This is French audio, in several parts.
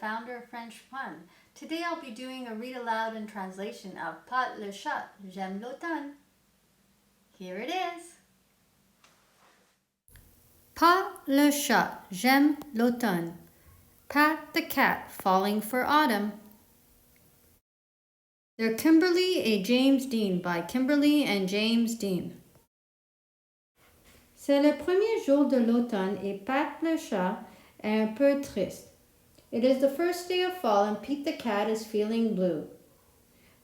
founder of French Fun. Today I'll be doing a read aloud and translation of Pat le chat, j'aime l'automne. Here it is. Pat le chat, j'aime l'automne. Pat the cat, falling for autumn. They're Kimberly et James Dean by Kimberly and James Dean. C'est le premier jour de l'automne et Pat le chat est un peu triste. It is the first day of fall and Pete the cat is feeling blue.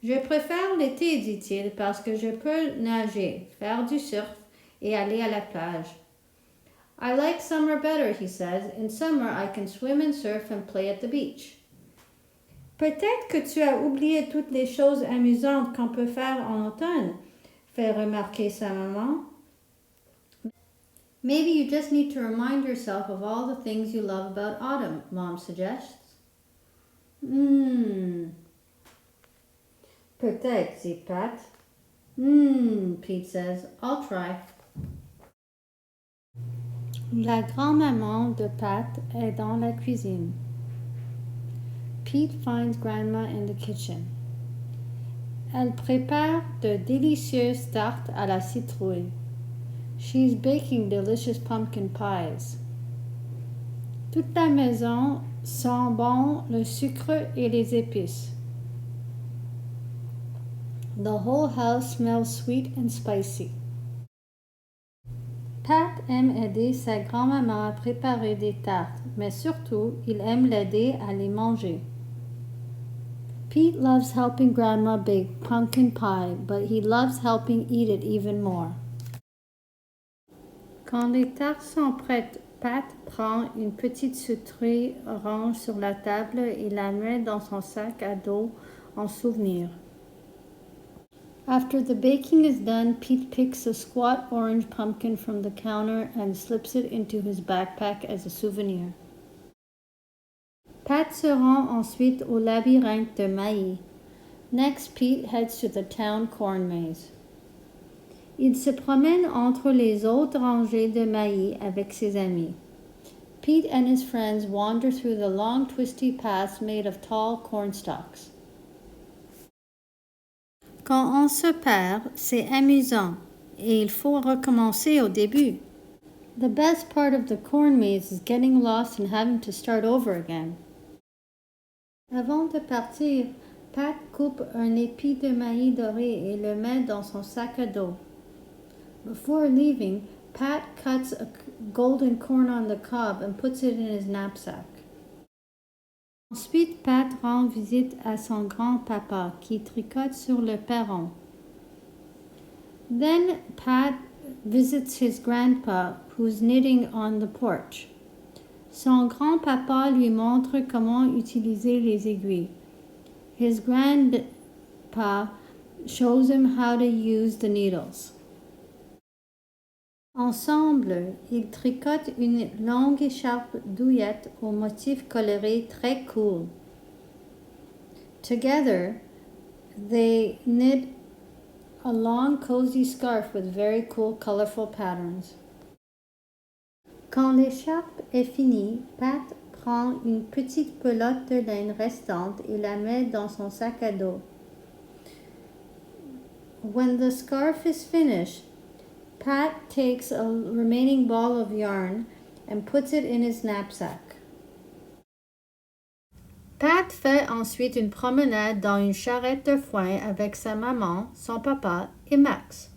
Je préfère l'été, dit-il, parce que je peux nager, faire du surf et aller à la plage. I like summer better, he says. In summer, I can swim and surf and play at the beach. Peut-être que tu as oublié toutes les choses amusantes qu'on peut faire en automne, fait remarquer sa maman. Maybe you just need to remind yourself of all the things you love about autumn, Mom suggests. Peut-être, dit Pat. Pete says. I'll try. La grand-maman de Pat est dans la cuisine. Pete finds Grandma in the kitchen. Elle prépare de délicieuses tartes à la citrouille. She's baking delicious pumpkin pies. Toute la maison sent bon le sucre et les épices. The whole house smells sweet and spicy. Pat aime aider sa grand-maman à préparer des tartes, mais surtout, il aime l'aider à les manger. Pete loves helping Grandma bake pumpkin pie, but he loves helping eat it even more. Quand les tartes sont prêtes, Pat prend une petite citrouille orange sur la table et la met dans son sac à dos en souvenir. After the baking is done, Pete picks a squat orange pumpkin from the counter and slips it into his backpack as a souvenir. Pat se rend ensuite au labyrinthe de maïs. Next, Pete heads to the town corn maze. Il se promène entre les autres rangées de maïs avec ses amis. Pete and his friends wander through the long twisty paths made of tall corn stalks. Quand on se perd, c'est amusant et il faut recommencer au début. The best part of the corn maze is getting lost and having to start over again. Avant de partir, Pat coupe un épi de maïs doré et le met dans son sac à dos. Before leaving, Pat cuts a golden corn on the cob and puts it in his knapsack. Ensuite, Pat rend visite à son grand-papa qui tricote sur le perron. Then Pat visits his grandpa who's knitting on the porch. Son grand-papa lui montre comment utiliser les aiguilles. His grandpa shows him how to use the needles. Ensemble, ils tricotent une longue écharpe douillette au motif coloré très cool. Together, they knit a long cozy scarf with very cool colorful patterns. Quand l'écharpe est finie, Pat prend une petite pelote de laine restante et la met dans son sac à dos. When the scarf is finished, Pat takes a remaining ball of yarn and puts it in his knapsack. Pat fait ensuite une promenade dans une charrette de foin avec sa maman, son papa et Max.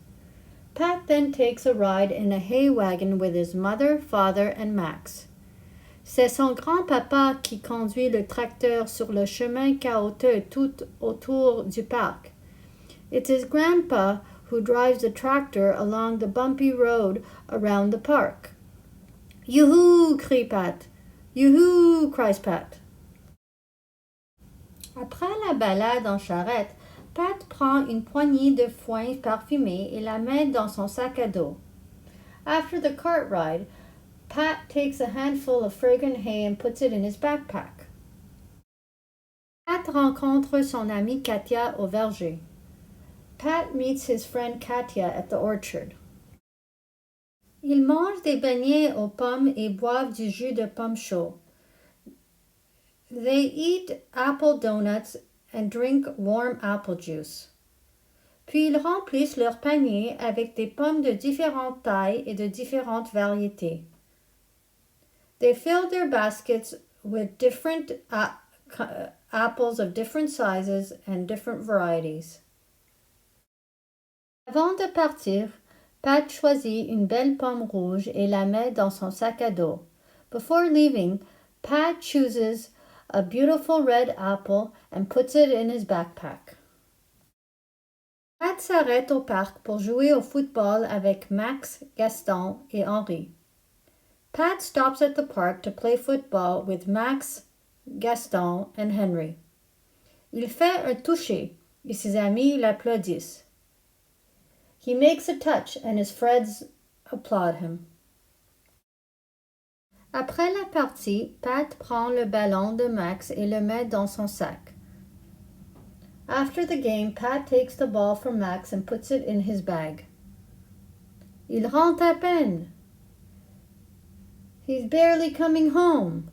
Pat then takes a ride in a hay wagon with his mother, father, and Max. C'est son grand-papa qui conduit le tracteur sur le chemin caouteux tout autour du parc. It's his grandpa who drives the tractor along the bumpy road around the park. Yoo-hoo! Crie Pat. Yoo-hoo! Cries Pat. Après la balade en charrette, Pat prend une poignée de foin parfumé et la met dans son sac à dos. After the cart ride, Pat takes a handful of fragrant hay and puts it in his backpack. Pat rencontre son amie Katia au verger. Pat meets his friend Katia at the orchard. Ils mangent des beignets aux pommes et boivent du jus de pomme chaud. They eat apple donuts and drink warm apple juice. Puis ils remplissent leur panier avec des pommes de différentes tailles et de différentes variétés. They fill their baskets with different apples of different sizes and different varieties. Avant de partir, Pat choisit une belle pomme rouge et la met dans son sac à dos. Before leaving, Pat chooses a beautiful red apple and puts it in his backpack. Pat s'arrête au parc pour jouer au football avec Max, Gaston et Henri. Pat stops at the park to play football with Max, Gaston and Henry. Il fait un toucher et ses amis l'applaudissent. He makes a touch and his friends applaud him. Après la partie, Pat prend le ballon de Max et le met dans son sac. After the game, Pat takes the ball from Max and puts it in his bag. Il rentre à peine. He's barely coming home.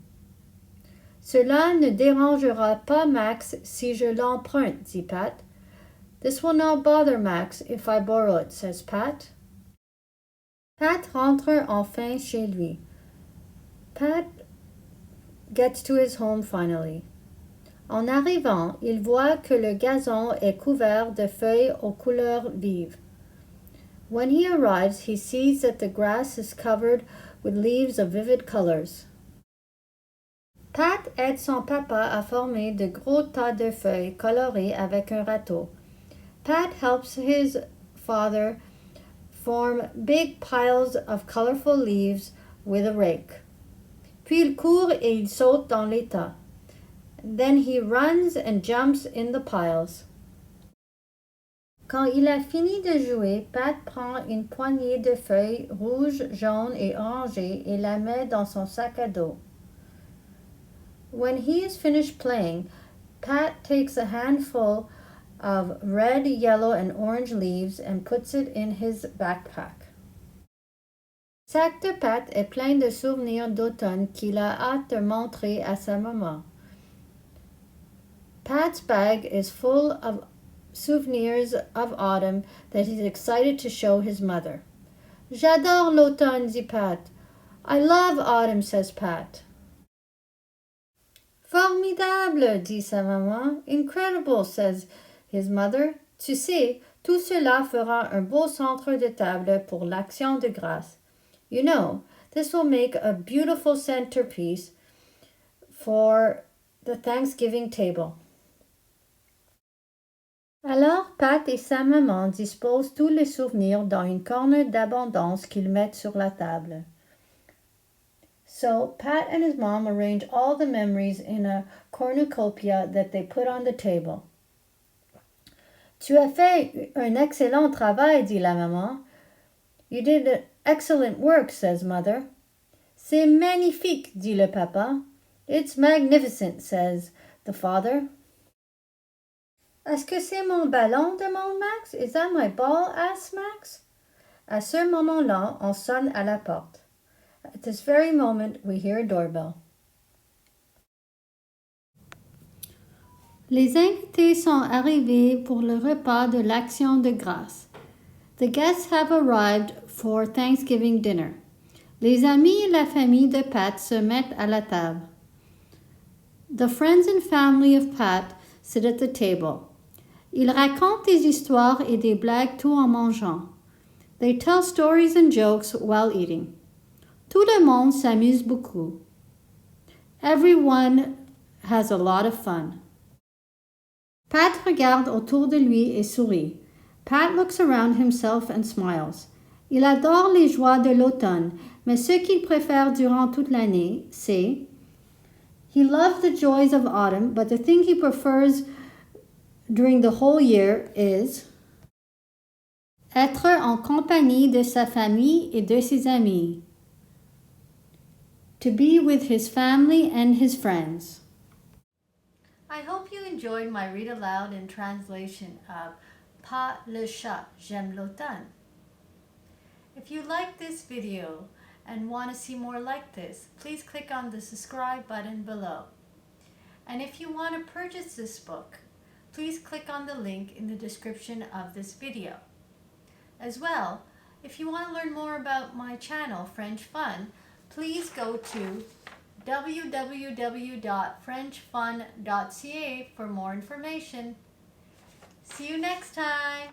Cela ne dérangera pas Max si je l'emprunte, dit Pat. This will not bother Max if I borrow it, says Pat. Pat rentre enfin chez lui. Pat gets to his home finally. En arrivant, il voit que le gazon est couvert de feuilles aux couleurs vives. When he arrives, he sees that the grass is covered with leaves of vivid colors. Pat aide son papa à former de gros tas de feuilles colorées avec un râteau. Pat helps his father form big piles of colorful leaves with a rake. Puis il court et il saute dans les tas. Then he runs and jumps in the piles. Quand il a fini de jouer, Pat prend une poignée de feuilles rouges, jaunes et orangées et la met dans son sac à dos. When he is finished playing, Pat takes a handful of red, yellow, and orange leaves and puts it in his backpack. Le sac de Pat est plein de souvenirs d'automne qu'il a hâte de montrer à sa maman. Pat's bag is full of souvenirs of autumn that he's excited to show his mother. J'adore l'automne, dit Pat. I love autumn, says Pat. Formidable, dit sa maman. Incredible, says his mother. Tu sais, tout cela fera un beau centre de table pour l'action de grâce. You know, this will make a beautiful centerpiece for the Thanksgiving table. Alors Pat et sa maman disposent tous les souvenirs dans une corne d'abondance qu'ils mettent sur la table. So Pat and his mom arrange all the memories in a cornucopia that they put on the table. Tu as fait un excellent travail, dit la maman. You did excellent work, says mother. C'est magnifique, dit le papa. It's magnificent, says the father. Est-ce que c'est mon ballon? Demande Max. Is that my ball? asks Max. À ce moment-là, on sonne à la porte. At this very moment, we hear a doorbell. Les invités sont arrivés pour le repas de l'Action de grâce. The guests have arrived for Thanksgiving dinner. Les amis et la famille de Pat se mettent à la table. The friends and family of Pat sit at the table. Ils racontent des histoires et des blagues tout en mangeant. They tell stories and jokes while eating. Tout le monde s'amuse beaucoup. Everyone has a lot of fun. Pat regarde autour de lui et sourit. Pat looks around himself and smiles. Il adore les joies de l'automne, mais ce qu'il préfère durant toute l'année, c'est... He loves the joys of autumn, but the thing he prefers during the whole year is... être en compagnie de sa famille et de ses amis. To be with his family and his friends. I hope you enjoyed my read aloud and translation of Pas le chat, j'aime l'automne. If you like this video and want to see more like this, please click on the subscribe button below. And if you want to purchase this book, please click on the link in the description of this video. As well, if you want to learn more about my channel, French Fun, please go to www.frenchfun.ca for more information. See you next time!